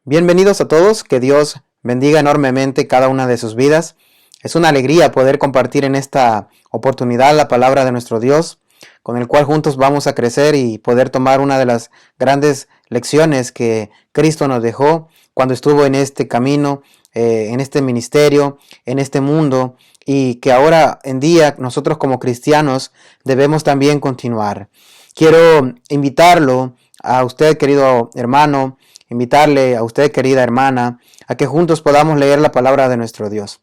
Bienvenidos a todos, que Dios bendiga enormemente cada una de sus vidas. Es una alegría poder compartir en esta oportunidad la palabra de nuestro Dios, con el cual juntos vamos a crecer y poder tomar una de las grandes lecciones que Cristo nos dejó cuando estuvo en este camino, en este ministerio, en este mundo, y que ahora en día nosotros como cristianos debemos también continuar. Quiero invitarlo a usted, querido hermano, invitarle a usted, querida hermana, a que juntos podamos leer la palabra de nuestro Dios.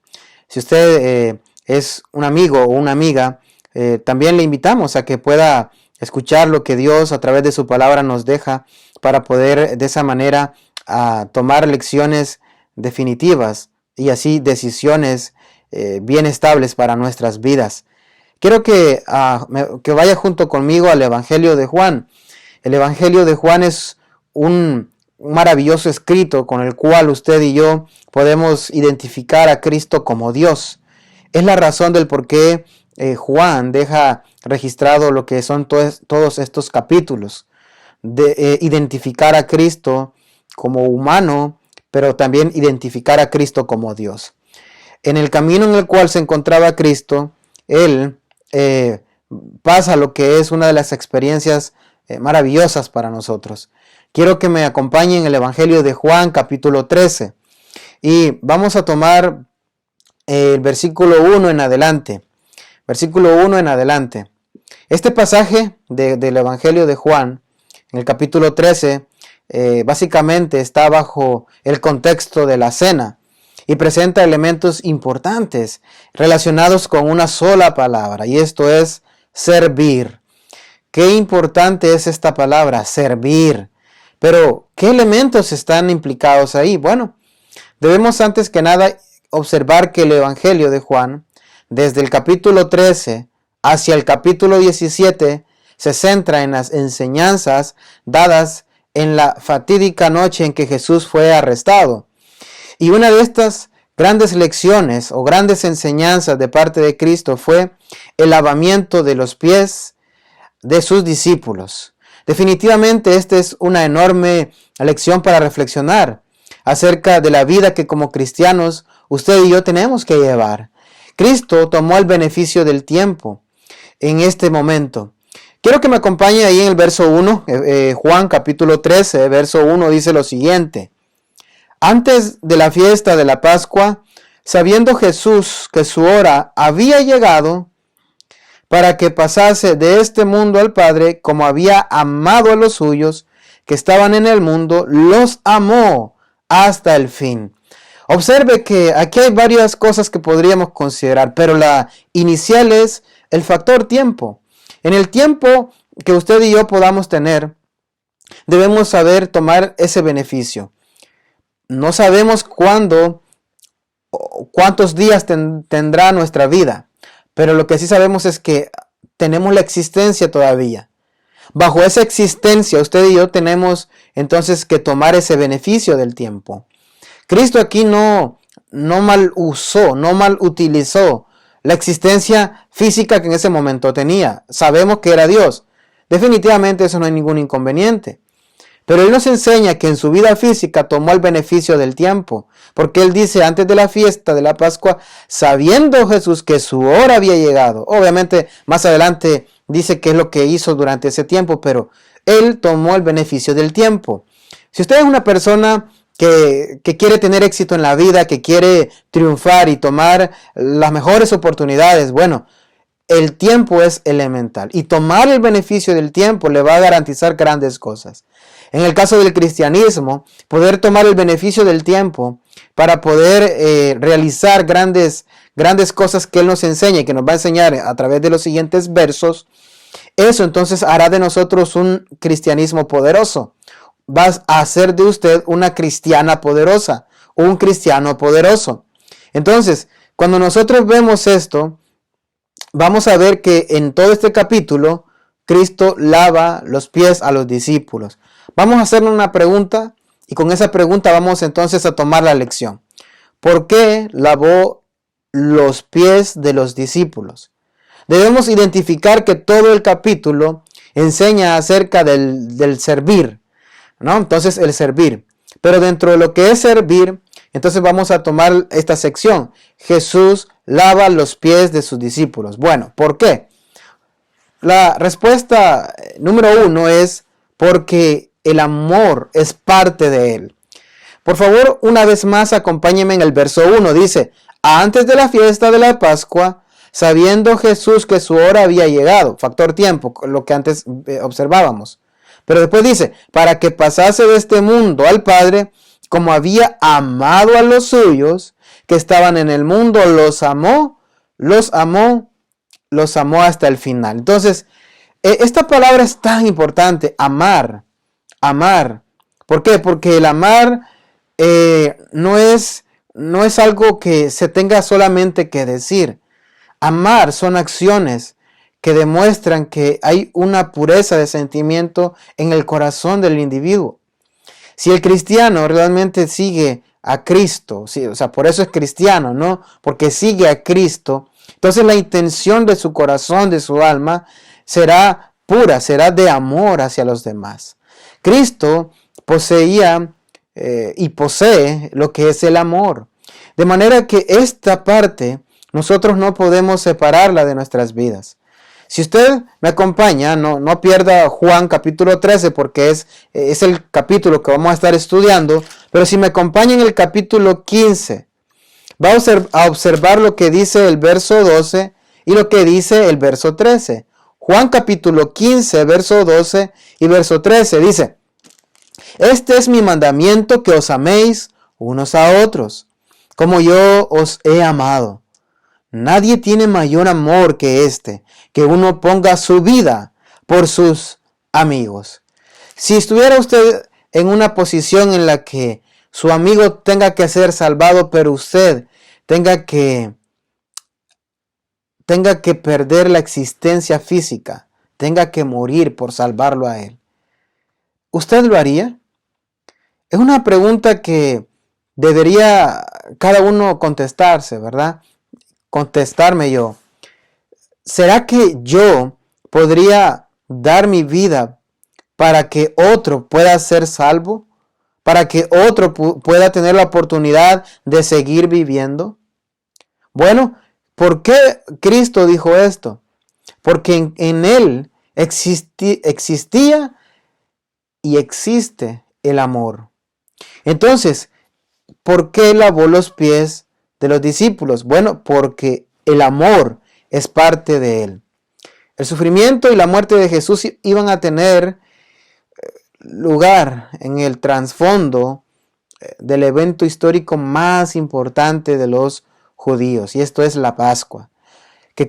Si usted es un amigo o una amiga, también le invitamos a que pueda escuchar lo que Dios a través de su palabra nos deja para poder de esa manera tomar lecciones definitivas y así decisiones bien estables para nuestras vidas. Quiero que vaya junto conmigo al Evangelio de Juan. El Evangelio de Juan es un maravilloso escrito con el cual usted y yo podemos identificar a Cristo como Dios. Es la razón del por qué Juan deja registrado lo que son todos estos capítulos, de identificar a Cristo como humano, pero también identificar a Cristo como Dios. En el camino en el cual se encontraba Cristo, Él pasa lo que es una de las experiencias maravillosas para nosotros. Quiero que me acompañen en el Evangelio de Juan, capítulo 13. Y vamos a tomar el versículo 1 en adelante. Versículo 1 en adelante. Este pasaje del Evangelio de Juan, en el capítulo 13, básicamente está bajo el contexto de la cena y presenta elementos importantes relacionados con una sola palabra, y esto es servir. Qué importante es esta palabra, servir. Pero, ¿qué elementos están implicados ahí? Bueno, debemos antes que nada observar que el Evangelio de Juan, desde el capítulo 13 hacia el capítulo 17, se centra en las enseñanzas dadas en la fatídica noche en que Jesús fue arrestado. Y una de estas grandes lecciones o grandes enseñanzas de parte de Cristo fue el lavamiento de los pies de sus discípulos. Definitivamente esta es una enorme lección para reflexionar acerca de la vida que como cristianos usted y yo tenemos que llevar. Cristo tomó el beneficio del tiempo en este momento. Quiero que me acompañe ahí en el verso 1, Juan capítulo 13, verso 1 dice lo siguiente. Antes de la fiesta de la Pascua, sabiendo Jesús que su hora había llegado, para que pasase de este mundo al Padre, como había amado a los suyos que estaban en el mundo, los amó hasta el fin. Observe que aquí hay varias cosas que podríamos considerar, pero la inicial es el factor tiempo. En el tiempo que usted y yo podamos tener, debemos saber tomar ese beneficio. No sabemos cuándo o cuántos días tendrá nuestra vida. Pero lo que sí sabemos es que tenemos la existencia todavía. Bajo esa existencia, usted y yo tenemos entonces que tomar ese beneficio del tiempo. Cristo aquí no mal usó, no mal utilizó la existencia física que en ese momento tenía. Sabemos que era Dios. Definitivamente eso no hay ningún inconveniente. Pero Él nos enseña que en su vida física tomó el beneficio del tiempo. Porque Él dice antes de la fiesta de la Pascua, sabiendo Jesús que su hora había llegado. Obviamente más adelante dice qué es lo que hizo durante ese tiempo, pero Él tomó el beneficio del tiempo. Si usted es una persona que quiere tener éxito en la vida, que quiere triunfar y tomar las mejores oportunidades, bueno, el tiempo es elemental. Y tomar el beneficio del tiempo le va a garantizar grandes cosas. En el caso del cristianismo, poder tomar el beneficio del tiempo para poder realizar grandes cosas que Él nos enseña y que nos va a enseñar a través de los siguientes versos, eso entonces hará de nosotros un cristianismo poderoso. Va a hacer de usted una cristiana poderosa, un cristiano poderoso. Entonces, cuando nosotros vemos esto, vamos a ver que en todo este capítulo, Cristo lava los pies a los discípulos. Vamos a hacerle una pregunta y con esa pregunta vamos entonces a tomar la lección. ¿Por qué lavó los pies de los discípulos? Debemos identificar que todo el capítulo enseña acerca del servir, ¿no? Entonces el servir. Pero dentro de lo que es servir, entonces vamos a tomar esta sección. Jesús lava los pies de sus discípulos. Bueno, ¿por qué? La respuesta número 1 es porque el amor es parte de él. Por favor, una vez más, acompáñenme en el verso 1. Dice, antes de la fiesta de la Pascua, sabiendo Jesús que su hora había llegado. Factor tiempo, lo que antes observábamos. Pero después dice, para que pasase de este mundo al Padre, como había amado a los suyos que estaban en el mundo, los amó hasta el final. Entonces, esta palabra es tan importante, amar. ¿Por qué? Porque el amar no es algo que se tenga solamente que decir. Amar son acciones que demuestran que hay una pureza de sentimiento en el corazón del individuo. Si el cristiano realmente sigue a Cristo, sí, o sea, por eso es cristiano, ¿no? Porque sigue a Cristo, entonces la intención de su corazón, de su alma, será pura, será de amor hacia los demás. Cristo poseía y posee lo que es el amor. De manera que esta parte nosotros no podemos separarla de nuestras vidas. Si usted me acompaña, no pierda Juan capítulo 13 porque es el capítulo que vamos a estar estudiando, pero si me acompaña en el capítulo 15, va a observar lo que dice el verso 12 y lo que dice el verso 13. Juan capítulo 15, verso 12 y verso 13 dice, este es mi mandamiento, que os améis unos a otros, como yo os he amado. Nadie tiene mayor amor que este, que uno ponga su vida por sus amigos. Si estuviera usted en una posición en la que su amigo tenga que ser salvado, pero usted tenga que perder la existencia física, tenga que morir por salvarlo a él, ¿usted lo haría? Es una pregunta que debería cada uno contestarse, ¿verdad? Contestarme yo. ¿Será que yo podría dar mi vida para que otro pueda ser salvo? ¿Para que otro pueda tener la oportunidad de seguir viviendo? Bueno, ¿por qué Cristo dijo esto? Porque en Él existía y existe el amor. Entonces, ¿por qué lavó los pies de los discípulos? Bueno, porque el amor es parte de él. El sufrimiento y la muerte de Jesús iban a tener lugar en el trasfondo del evento histórico más importante de los judíos, y esto es la Pascua, que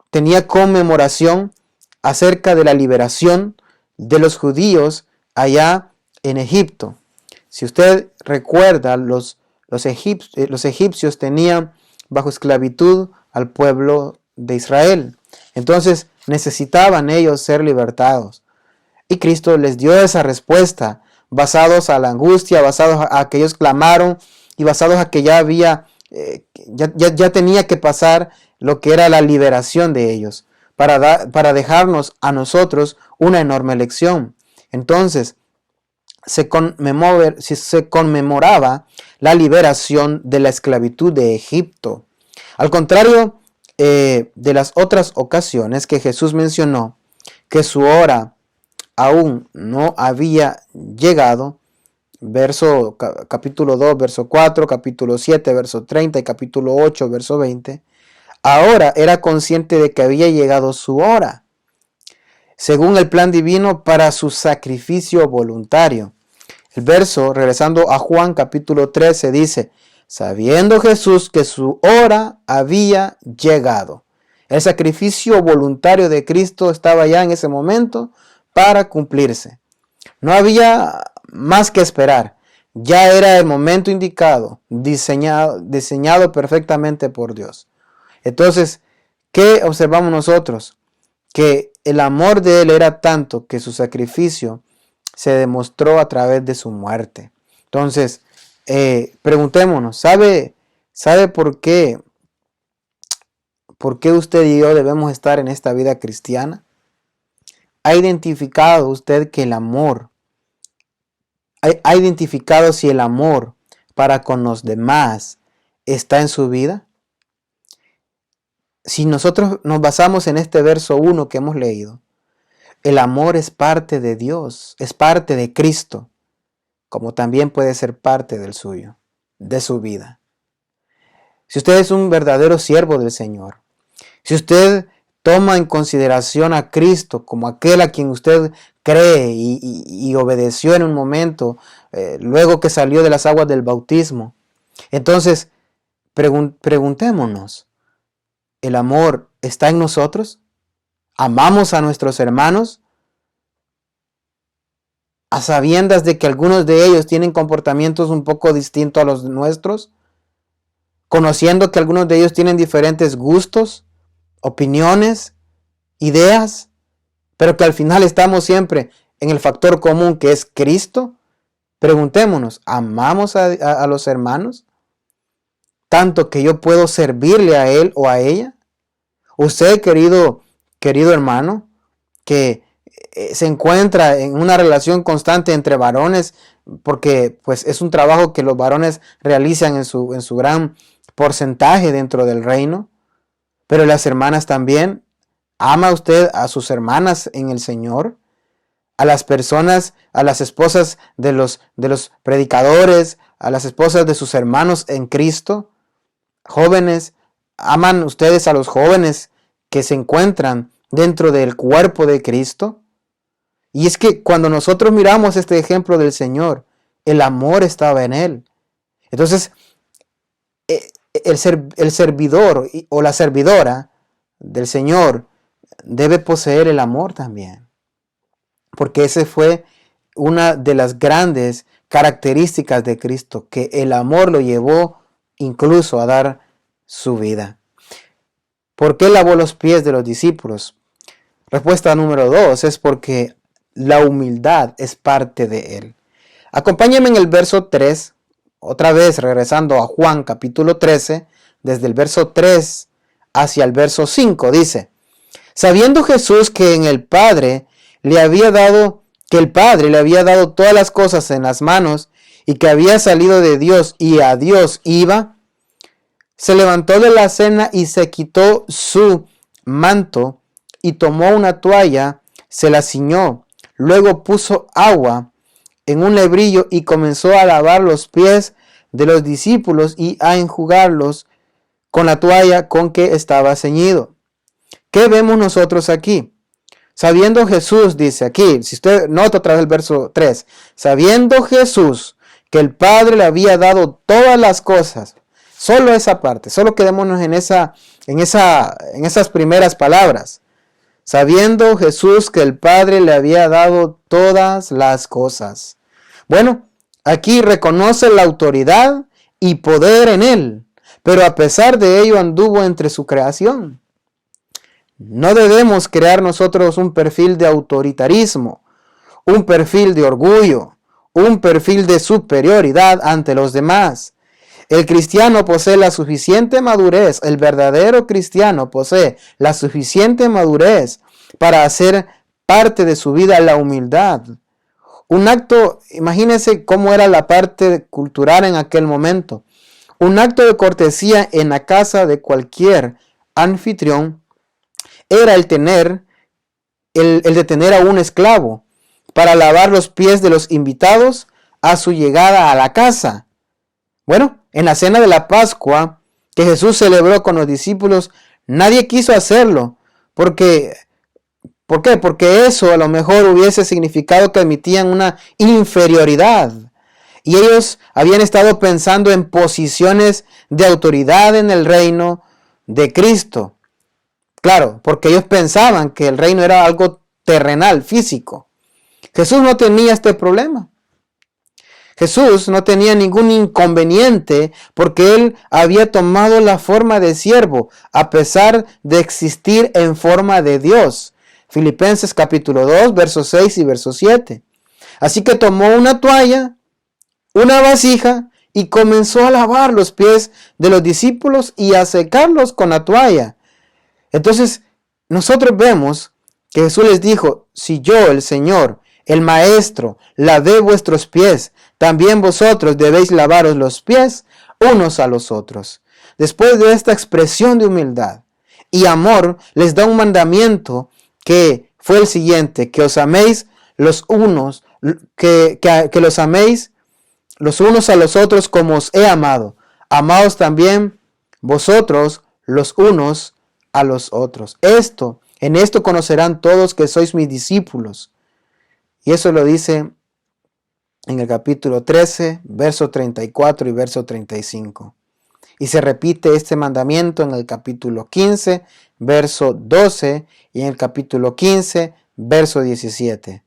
tenía conmemoración acerca de la liberación de los judíos allá en Egipto. Si usted recuerda, los egipcios tenían bajo esclavitud al pueblo de Israel. Entonces necesitaban ellos ser libertados. Y Cristo les dio esa respuesta, basados a la angustia, basados a que ellos clamaron y basados a que ya tenía que pasar lo que era la liberación de ellos, para dejarnos a nosotros una enorme lección. Entonces, se conmemoraba la liberación de la esclavitud de Egipto. Al contrario de las otras ocasiones que Jesús mencionó que su hora aún no había llegado, capítulo 2, verso 4, capítulo 7, verso 30 y capítulo 8, verso 20, ahora era consciente de que había llegado su hora, según el plan divino para su sacrificio voluntario. El verso, regresando a Juan capítulo 13, dice, sabiendo Jesús que su hora había llegado. El sacrificio voluntario de Cristo estaba ya en ese momento para cumplirse. No había más que esperar. Ya era el momento indicado, diseñado perfectamente por Dios. Entonces, ¿qué observamos nosotros? Que el amor de Él era tanto que su sacrificio se demostró a través de su muerte. Entonces, preguntémonos, ¿sabe por qué usted y yo debemos estar en esta vida cristiana? ¿Ha identificado usted que el amor ¿Ha identificado si el amor para con los demás está en su vida? Si nosotros nos basamos en este verso 1 que hemos leído, el amor es parte de Dios, es parte de Cristo, como también puede ser parte del suyo, de su vida. Si usted es un verdadero siervo del Señor, si usted toma en consideración a Cristo como aquel a quien usted cree y obedeció en un momento, luego que salió de las aguas del bautismo, entonces preguntémonos, ¿el amor está en nosotros? ¿Amamos a nuestros hermanos? ¿A sabiendas de que algunos de ellos tienen comportamientos un poco distintos a los nuestros? ¿Conociendo que algunos de ellos tienen diferentes gustos, opiniones, ideas, pero que al final estamos siempre en el factor común que es Cristo? Preguntémonos, ¿amamos a los hermanos? Tanto que yo puedo servirle a él o a ella. Usted, querido hermano, que se encuentra en una relación constante entre varones, porque pues es un trabajo que los varones realizan en su gran porcentaje dentro del reino, pero las hermanas también. ¿Ama usted a sus hermanas en el Señor? A las personas, a las esposas de los predicadores, a las esposas de sus hermanos en Cristo. Jóvenes, ¿aman ustedes a los jóvenes que se encuentran dentro del cuerpo de Cristo? Y es que cuando nosotros miramos este ejemplo del Señor, el amor estaba en él. Entonces, el servidor o la servidora del Señor debe poseer el amor también. Porque ese fue una de las grandes características de Cristo, que el amor lo llevó incluso a dar su vida. ¿Por qué lavó los pies de los discípulos? Respuesta número 2 es porque la humildad es parte de él. Acompáñenme en el verso 3, otra vez regresando a Juan capítulo 13, desde el verso 3 hacia el verso 5, dice: sabiendo Jesús que el Padre le había dado todas las cosas en las manos y que había salido de Dios y a Dios iba, se levantó de la cena y se quitó su manto y tomó una toalla, se la ciñó, luego puso agua en un lebrillo y comenzó a lavar los pies de los discípulos y a enjugarlos con la toalla con que estaba ceñido. ¿Qué vemos nosotros aquí? Sabiendo Jesús, dice aquí, si usted nota otra vez el verso 3, sabiendo Jesús que el Padre le había dado todas las cosas, solo esa parte, solo quedémonos en esas primeras palabras. Sabiendo Jesús que el Padre le había dado todas las cosas. Bueno, aquí reconoce la autoridad y poder en él, pero a pesar de ello anduvo entre su creación. No debemos crear nosotros un perfil de autoritarismo, un perfil de orgullo, un perfil de superioridad ante los demás. El cristiano posee la suficiente madurez, el verdadero cristiano posee la suficiente madurez para hacer parte de su vida la humildad. Un acto, imagínense cómo era la parte cultural en aquel momento. Un acto de cortesía en la casa de cualquier anfitrión era el de tener a un esclavo para lavar los pies de los invitados a su llegada a la casa. Bueno, en la cena de la Pascua que Jesús celebró con los discípulos, nadie quiso hacerlo. ¿Por qué? Porque eso a lo mejor hubiese significado que admitían una inferioridad. Y ellos habían estado pensando en posiciones de autoridad en el reino de Cristo. Claro, porque ellos pensaban que el reino era algo terrenal, físico. Jesús no tenía este problema. Jesús no tenía ningún inconveniente porque él había tomado la forma de siervo a pesar de existir en forma de Dios. Filipenses capítulo 2, versos 6 y verso 7. Así que tomó una toalla, una vasija y comenzó a lavar los pies de los discípulos y a secarlos con la toalla. Entonces, nosotros vemos que Jesús les dijo: si yo, el Señor, el maestro, lavé vuestros pies, también vosotros debéis lavaros los pies unos a los otros. Después de esta expresión de humildad y amor, les da un mandamiento que fue el siguiente: que os améis los unos, que los améis los unos a los otros como os he amado. Amaos también vosotros los unos a los otros. En esto conocerán todos que sois mis discípulos. Y eso lo dice en el capítulo 13, verso 34 y verso 35. Y se repite este mandamiento en el capítulo 15, verso 12, y en el capítulo 15, verso 17.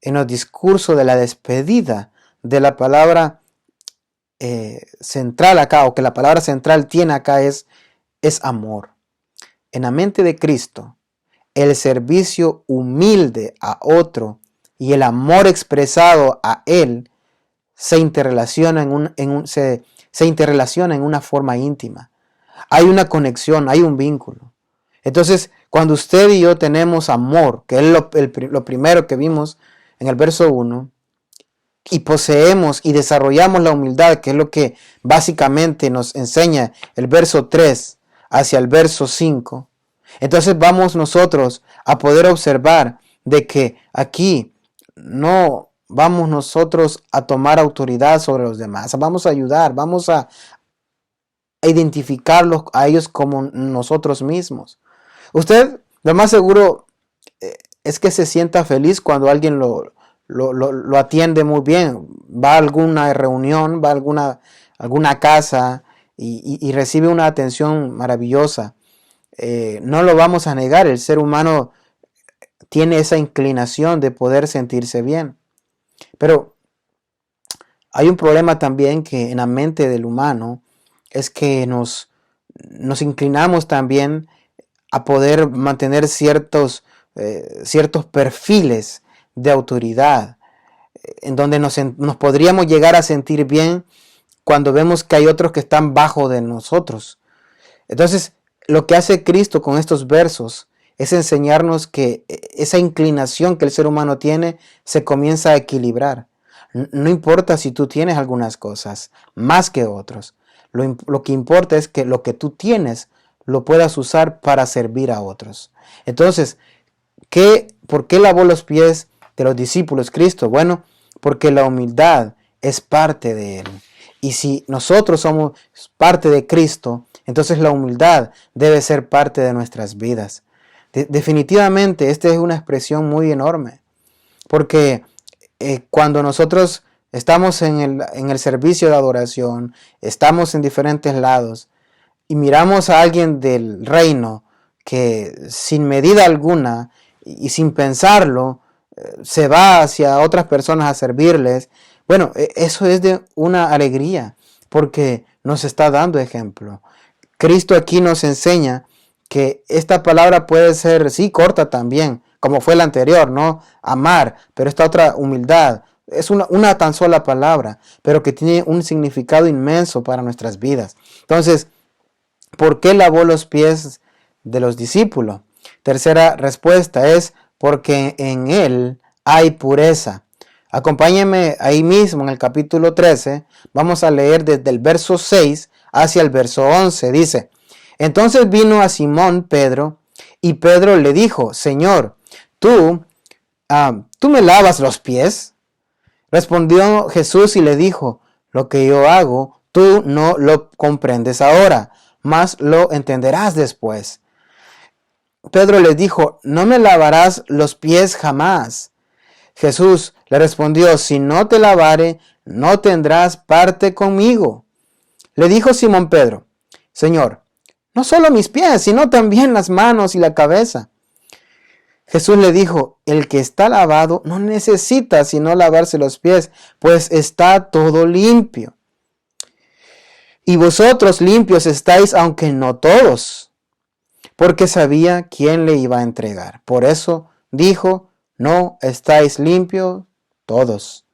En los discursos de la despedida de la palabra central acá, o que la palabra central tiene acá, es amor. En la mente de Cristo, el servicio humilde a otro y el amor expresado a Él se interrelaciona se interrelaciona en una forma íntima. Hay una conexión, hay un vínculo. Entonces, cuando usted y yo tenemos amor, que es lo primero que vimos en el verso 1, y poseemos y desarrollamos la humildad, que es lo que básicamente nos enseña el verso 3 hacia el verso 5, entonces vamos nosotros a poder observar de que aquí no vamos nosotros a tomar autoridad sobre los demás, vamos a ayudar, vamos a identificarlos a ellos como nosotros mismos. Usted, lo más seguro, es que se sienta feliz cuando alguien lo atiende muy bien. Va a alguna reunión, va a alguna casa y recibe una atención maravillosa. No lo vamos a negar, el ser humano tiene esa inclinación de poder sentirse bien. Pero hay un problema también que en la mente del humano es que nos inclinamos también a poder mantener ciertos perfiles de autoridad, en donde nos podríamos llegar a sentir bien cuando vemos que hay otros que están bajo de nosotros. Entonces, lo que hace Cristo con estos versos es enseñarnos que esa inclinación que el ser humano tiene se comienza a equilibrar. No importa si tú tienes algunas cosas más que otros. Lo que importa es que lo que tú tienes lo puedas usar para servir a otros. Entonces, ¿por qué lavó los pies de los discípulos Cristo? Bueno, porque la humildad es parte de Él. Y si nosotros somos parte de Cristo, entonces la humildad debe ser parte de nuestras vidas. Definitivamente, esta es una expresión muy enorme. Porque cuando nosotros estamos en el servicio de adoración, estamos en diferentes lados y miramos a alguien del reino que sin medida alguna y sin pensarlo se va hacia otras personas a servirles, bueno, eso es de una alegría porque nos está dando ejemplo. Cristo aquí nos enseña que esta palabra puede ser, sí, corta también, como fue la anterior, ¿no? Amar, pero esta otra, humildad, es una tan sola palabra, pero que tiene un significado inmenso para nuestras vidas. Entonces, ¿por qué lavó los pies de los discípulos? Tercera respuesta es porque en Él hay pureza. Acompáñenme ahí mismo en el capítulo 13, vamos a leer desde el verso 6 hacia el verso 11. Dice: entonces vino a Simón Pedro, y Pedro le dijo: Señor, ¿tú me lavas los pies? Respondió Jesús y le dijo: lo que yo hago, tú no lo comprendes ahora, mas lo entenderás después. Pedro le dijo: no me lavarás los pies jamás. Jesús le respondió: si no te lavare, no tendrás parte conmigo. Le dijo Simón Pedro: Señor, no solo mis pies, sino también las manos y la cabeza. Jesús le dijo: el que está lavado no necesita sino lavarse los pies, pues está todo limpio. Y vosotros limpios estáis, aunque no todos, porque sabía quién le iba a entregar. Por eso dijo: no estáis limpios todos.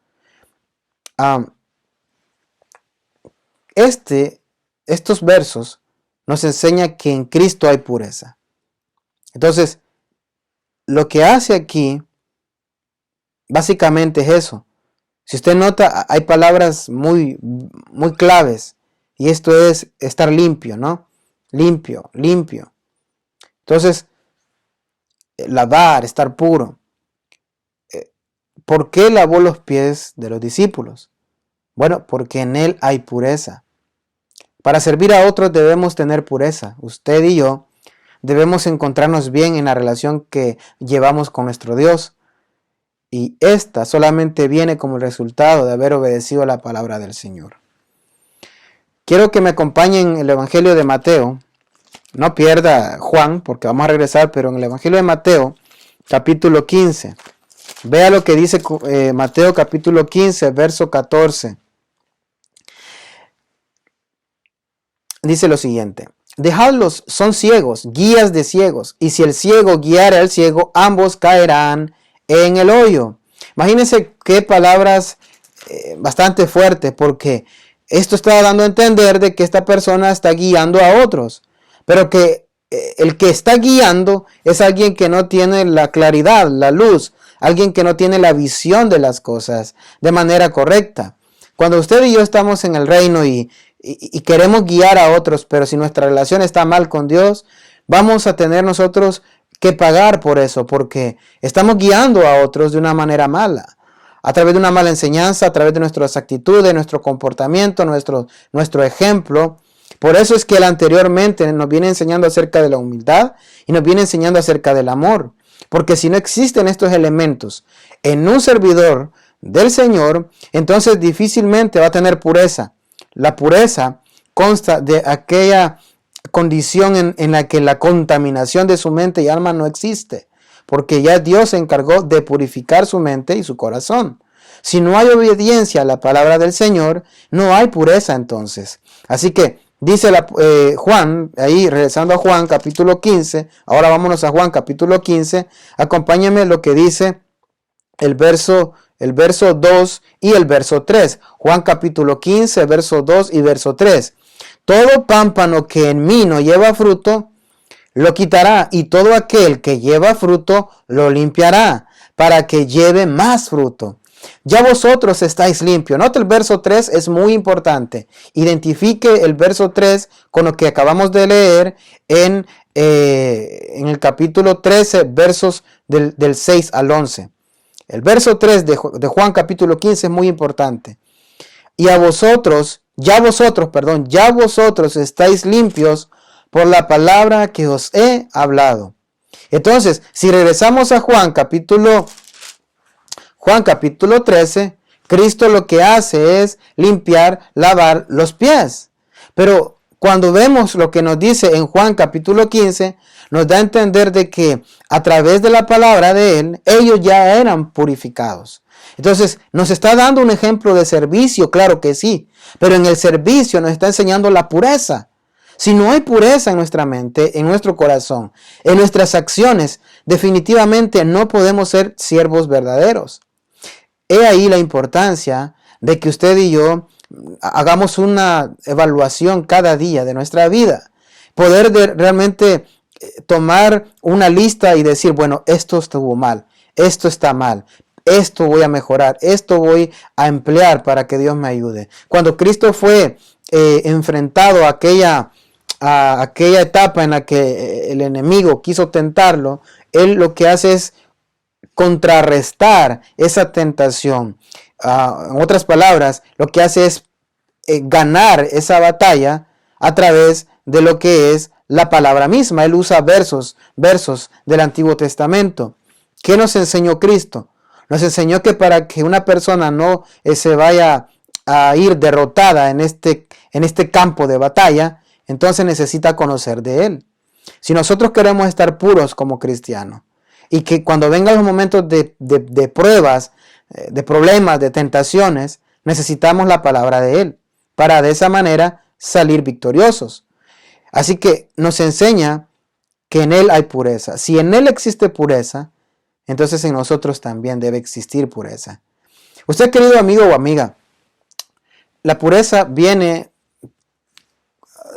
Estos versos nos enseñan que en Cristo hay pureza. Entonces, lo que hace aquí Básicamente es eso. Si usted nota, hay palabras muy, muy claves. Y esto es estar limpio, ¿no? Limpio, limpio. Entonces, lavar, estar puro. ¿Por qué lavó los pies de los discípulos? Bueno, porque en él hay pureza. Para servir a otros debemos tener pureza. Usted y yo debemos encontrarnos bien en la relación que llevamos con nuestro Dios. Y esta solamente viene como el resultado de haber obedecido a la palabra del Señor. Quiero que me acompañen en el Evangelio de Mateo. No pierda Juan, porque vamos a regresar, pero en el Evangelio de Mateo, capítulo 15. Vea lo que dice Mateo capítulo 15, verso 14. Dice lo siguiente: dejadlos, son ciegos, guías de ciegos, y si el ciego guiara al ciego, ambos caerán en el hoyo. Imagínense qué palabras bastante fuertes, porque esto está dando a entender de que esta persona está guiando a otros, pero que el que está guiando es alguien que no tiene la claridad, la luz, alguien que no tiene la visión de las cosas de manera correcta. Cuando usted y yo estamos en el reino y queremos guiar a otros, pero si nuestra relación está mal con Dios, vamos a tener nosotros que pagar por eso, porque estamos guiando a otros de una manera mala, a través de una mala enseñanza, a través de nuestras actitudes, nuestro comportamiento, nuestro ejemplo. Por eso es que él anteriormente nos viene enseñando acerca de la humildad y nos viene enseñando acerca del amor. Porque si no existen estos elementos en un servidor del Señor, entonces difícilmente va a tener pureza. La pureza consta de aquella condición en la que la contaminación de su mente y alma no existe, porque ya Dios se encargó de purificar su mente y su corazón. Si no hay obediencia a la palabra del Señor, no hay pureza entonces. Así que dice Juan, ahí regresando a Juan capítulo 15, ahora vámonos a Juan capítulo 15, acompáñenme lo que dice el verso 2 y el verso 3. Juan capítulo 15, verso 2 y verso 3. Todo pámpano que en mí no lleva fruto, lo quitará, y todo aquel que lleva fruto, lo limpiará, para que lleve más fruto. Ya vosotros estáis limpios. Nota el verso 3, es muy importante. Identifique el verso 3 con lo que acabamos de leer en el capítulo 13, versos del 6 al 11. El verso 3 de Juan capítulo 15 es muy importante. Y a vosotros, ya vosotros estáis limpios por la palabra que os he hablado. Entonces, si regresamos a Juan capítulo 13, Cristo lo que hace es limpiar, lavar los pies. Pero cuando vemos lo que nos dice en Juan capítulo 15, nos da a entender de que a través de la palabra de Él, ellos ya eran purificados. Entonces, nos está dando un ejemplo de servicio, claro que sí, pero en el servicio nos está enseñando la pureza. Si no hay pureza en nuestra mente, en nuestro corazón, en nuestras acciones, definitivamente no podemos ser siervos verdaderos. He ahí la importancia de que usted y yo hagamos una evaluación cada día de nuestra vida. Poder realmente tomar una lista y decir, bueno, esto estuvo mal, esto está mal, esto voy a mejorar, esto voy a emplear para que Dios me ayude. Cuando Cristo fue enfrentado a aquella etapa en la que el enemigo quiso tentarlo, Él lo que hace es contrarrestar esa tentación. En otras palabras, lo que hace es ganar esa batalla a través de lo que es la palabra misma. Él usa versos del Antiguo Testamento. ¿Qué nos enseñó Cristo? Nos enseñó que para que una persona no se vaya a ir derrotada en este campo de batalla, entonces necesita conocer de Él. Si nosotros queremos estar puros como cristianos, y que cuando vengan los momentos de pruebas, de problemas, de tentaciones, necesitamos la palabra de Él, para de esa manera salir victoriosos. Así que nos enseña que en Él hay pureza. Si en Él existe pureza, entonces en nosotros también debe existir pureza. Usted, querido amigo o amiga, la pureza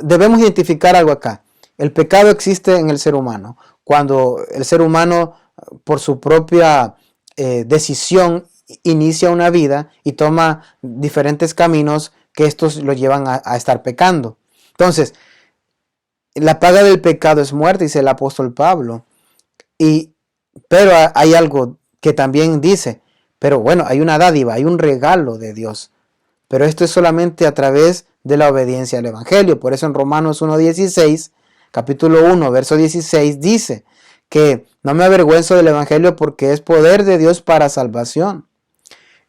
debemos identificar algo acá. El pecado existe en el ser humano. Cuando el ser humano, por su propia decisión inicia una vida y toma diferentes caminos que estos lo llevan a estar pecando. Entonces, la paga del pecado es muerte, dice el apóstol Pablo. Pero hay algo que también dice, pero bueno, hay una dádiva, hay un regalo de Dios. Pero esto es solamente a través de la obediencia al Evangelio. Por eso en Romanos 1:16, capítulo 1, verso 16, dice que no me avergüenzo del Evangelio porque es poder de Dios para salvación.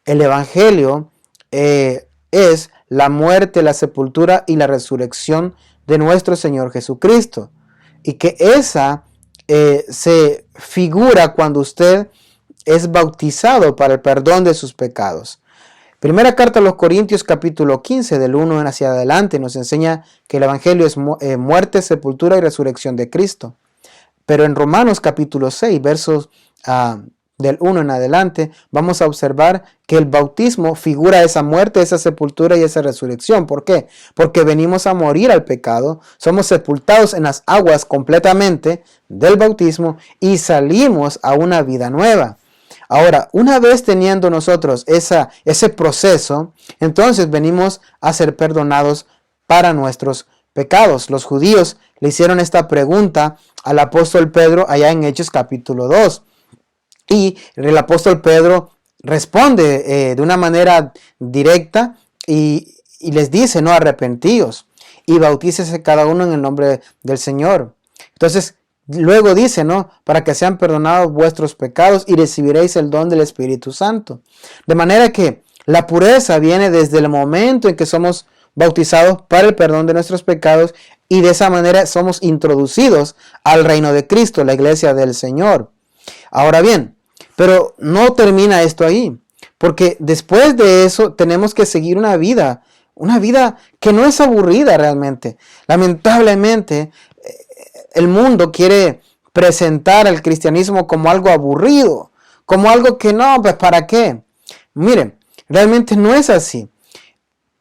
El Evangelio es la muerte, la sepultura y la resurrección de nuestro Señor Jesucristo. Y que esa se figura cuando usted es bautizado para el perdón de sus pecados. Primera carta a los Corintios capítulo 15 del 1 hacia adelante nos enseña que el Evangelio es muerte, sepultura y resurrección de Cristo. Pero en Romanos capítulo 6 versos del 1 en adelante vamos a observar que el bautismo figura esa muerte, esa sepultura y esa resurrección. ¿Por qué? Porque venimos a morir al pecado, somos sepultados en las aguas completamente del bautismo y salimos a una vida nueva. Ahora, una vez teniendo nosotros ese proceso, entonces venimos a ser perdonados para nuestros pecados. Los judíos le hicieron esta pregunta al apóstol Pedro allá en Hechos capítulo 2. Y el apóstol Pedro responde de una manera directa y les dice, no, arrepentíos y bautícese cada uno en el nombre del Señor. Entonces, luego dice, ¿no? Para que sean perdonados vuestros pecados y recibiréis el don del Espíritu Santo. De manera que la pureza viene desde el momento en que somos bautizados para el perdón de nuestros pecados y de esa manera somos introducidos al reino de Cristo, la iglesia del Señor. Ahora bien, pero no termina esto ahí, porque después de eso tenemos que seguir una vida que no es aburrida realmente. Lamentablemente, el mundo quiere presentar al cristianismo como algo aburrido, como algo que no, pues ¿para qué? Miren, realmente no es así.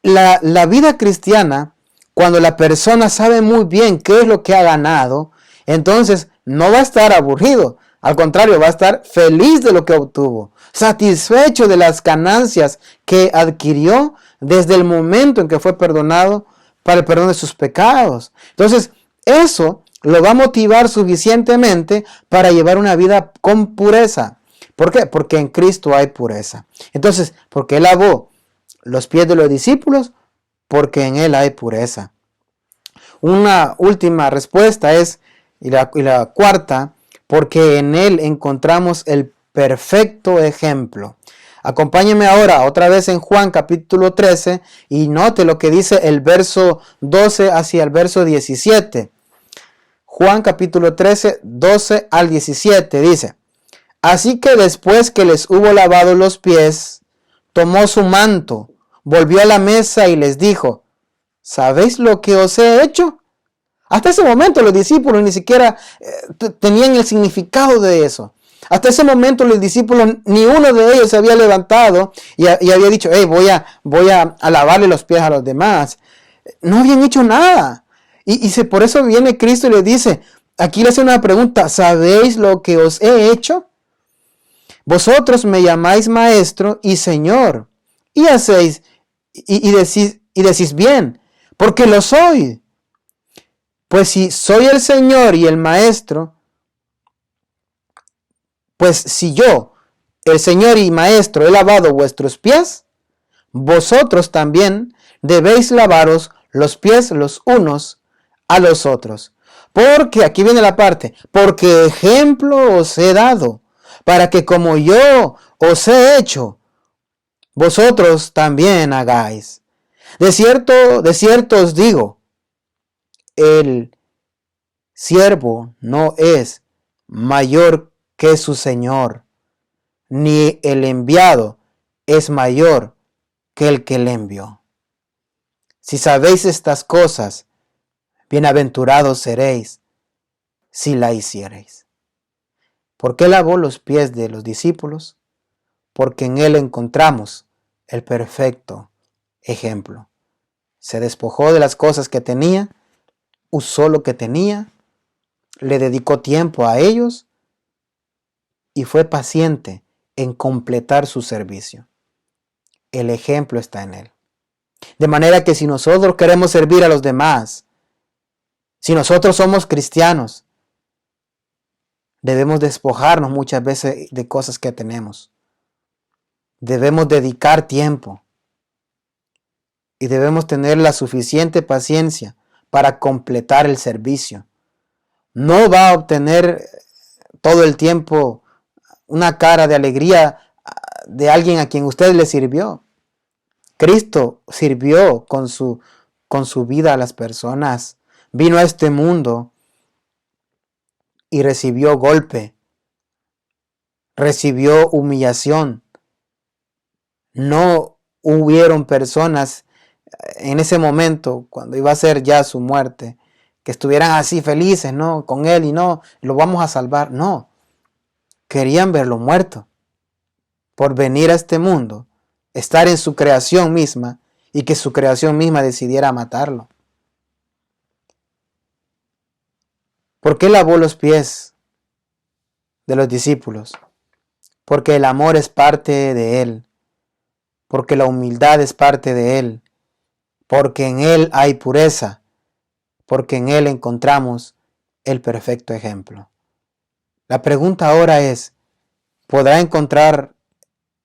La vida cristiana, cuando la persona sabe muy bien qué es lo que ha ganado, entonces no va a estar aburrido. Al contrario, va a estar feliz de lo que obtuvo, satisfecho de las ganancias que adquirió desde el momento en que fue perdonado para el perdón de sus pecados. Entonces, eso lo va a motivar suficientemente para llevar una vida con pureza. ¿Por qué? Porque en Cristo hay pureza. Entonces, porque Él lavó los pies de los discípulos, porque en Él hay pureza. Una última respuesta es, y la cuarta, porque en Él encontramos el perfecto ejemplo. Acompáñeme ahora otra vez en Juan capítulo 13 y note lo que dice el verso 12 hacia el verso 17. Juan capítulo 13, 12 al 17 dice: Así que después que les hubo lavado los pies, tomó su manto, volvió a la mesa y les dijo: ¿Sabéis lo que os he hecho? Hasta ese momento los discípulos ni siquiera tenían el significado de eso. Hasta ese momento los discípulos, ni uno de ellos se había levantado y había dicho, hey, voy a lavarle los pies a los demás. No habían hecho nada. Por eso viene Cristo y les dice, aquí le hace una pregunta, ¿sabéis lo que os he hecho? Vosotros me llamáis maestro y señor, y hacéis, y decís bien, porque lo soy. Pues si soy el Señor y el Maestro, pues si yo, el Señor y Maestro, he lavado vuestros pies, vosotros también debéis lavaros los pies los unos a los otros. Porque, aquí viene la parte, porque ejemplo os he dado, para que como yo os he hecho, vosotros también hagáis. De cierto os digo, el siervo no es mayor que su señor, ni el enviado es mayor que el que le envió. Si sabéis estas cosas, bienaventurados seréis si la hiciereis. ¿Por qué lavó los pies de los discípulos? Porque en él encontramos el perfecto ejemplo. Se despojó de las cosas que tenía, usó lo que tenía, le dedicó tiempo a ellos y fue paciente en completar su servicio. El ejemplo está en Él. De manera que si nosotros queremos servir a los demás, si nosotros somos cristianos, debemos despojarnos muchas veces de cosas que tenemos. Debemos dedicar tiempo y debemos tener la suficiente paciencia para completar el servicio. No va a obtener todo el tiempo una cara de alegría de alguien a quien usted le sirvió. Cristo sirvió con su vida a las personas. Vino a este mundo y recibió golpe, recibió humillación. No hubieron personas en ese momento, cuando iba a ser ya su muerte, que estuvieran así felices, ¿no? Con él y no, lo vamos a salvar. No, querían verlo muerto por venir a este mundo, estar en su creación misma y que su creación misma decidiera matarlo. ¿Por qué lavó los pies de los discípulos? Porque el amor es parte de Él, porque la humildad es parte de Él, porque en Él hay pureza, porque en Él encontramos el perfecto ejemplo. La pregunta ahora es, ¿podrá encontrar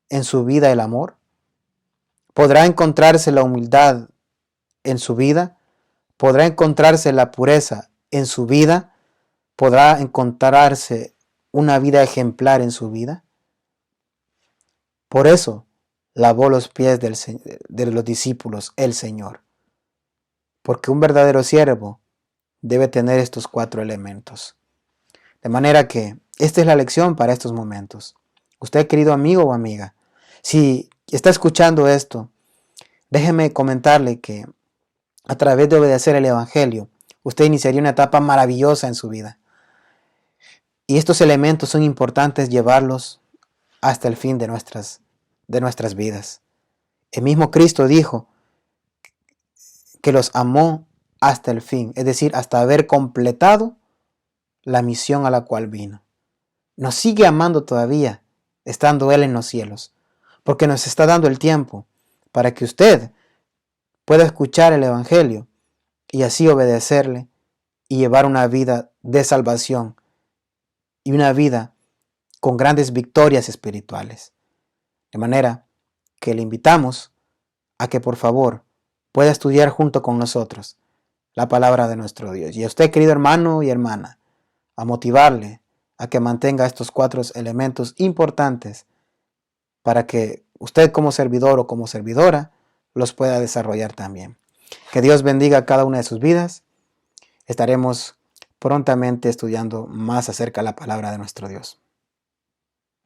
en su vida el amor? ¿Podrá encontrarse la humildad en su vida? ¿Podrá encontrarse la pureza en su vida? ¿Podrá encontrarse una vida ejemplar en su vida? Por eso lavó los pies de los discípulos el Señor. Porque un verdadero siervo debe tener estos 4 elementos. De manera que esta es la lección para estos momentos. Usted, querido amigo o amiga, si está escuchando esto, déjeme comentarle que a través de obedecer el Evangelio, usted iniciaría una etapa maravillosa en su vida. Y estos elementos son importantes llevarlos hasta el fin de nuestras vidas. El mismo Cristo dijo que los amó hasta el fin, es decir, hasta haber completado la misión a la cual vino. Nos sigue amando todavía, estando Él en los cielos, porque nos está dando el tiempo para que usted pueda escuchar el Evangelio y así obedecerle y llevar una vida de salvación y una vida con grandes victorias espirituales. De manera que le invitamos a que por favor pueda estudiar junto con nosotros la palabra de nuestro Dios. Y a usted, querido hermano y hermana, a motivarle a que mantenga estos 4 elementos importantes para que usted como servidor o como servidora los pueda desarrollar también. Que Dios bendiga cada una de sus vidas. Estaremos prontamente estudiando más acerca de la palabra de nuestro Dios.